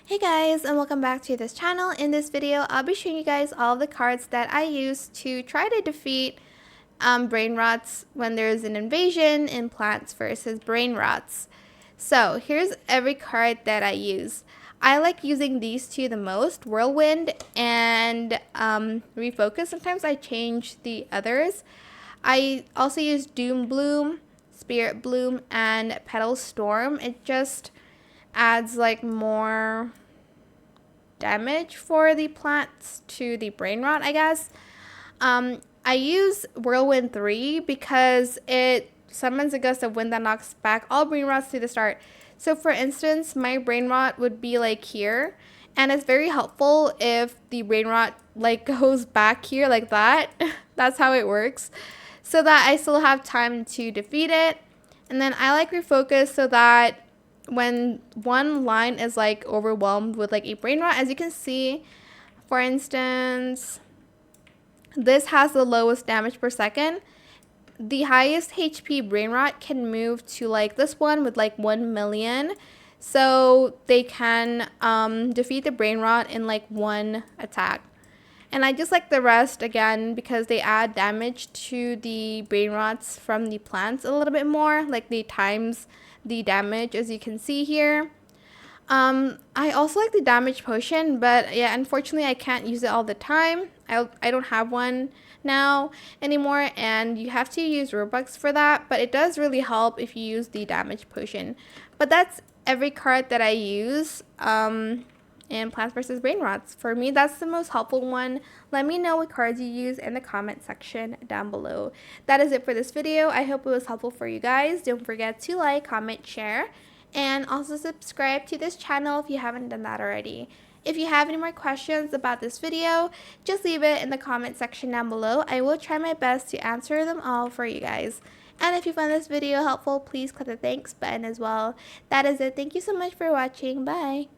Hey guys, and welcome back to this channel. In this video, I'll be showing you guys all of the cards that I use to try to defeat Brainrots when there's an invasion in Plants vs. Brainrots. So here's every card that I use. I like using these two the most, Whirlwind and Refocus. Sometimes I change the others. I also use Doom Bloom, Spirit Bloom, and Petal Storm. It just adds like more damage for the plants to the Brainrot, I guess. I use Whirlwind 3 because it summons a gust of wind that knocks back all Brainrots to the start. So for instance, my Brainrot would be like here, and it's very helpful if the Brainrot like goes back here like that. That's how it works, so that I still have time to defeat it. And then I like Refocus so that when one line is like overwhelmed with like a Brainrot, as you can see, for instance, this has the lowest damage per second. The highest HP Brainrot can move to like this one with like 1 million. So they can defeat the Brainrot in like one attack. And I just like the rest again because they add damage to the Brainrots from the plants a little bit more. Like they times the damage, as you can see here. I also like the damage potion, but yeah, unfortunately I can't use it all the time. I don't have one now anymore, and you have to use Robux for that, but it does really help if you use the damage potion. But that's every card that I use in Plants vs. Brainrots. For me, that's the most helpful one. Let me know what cards you use in the comment section down below. That is it for this video. I hope it was helpful for you guys. Don't forget to like, comment, share, and also subscribe to this channel if you haven't done that already. If you have any more questions about this video, just leave it in the comment section down below. I will try my best to answer them all for you guys. And if you found this video helpful, please click the thanks button as well. That is it. Thank you so much for watching. Bye.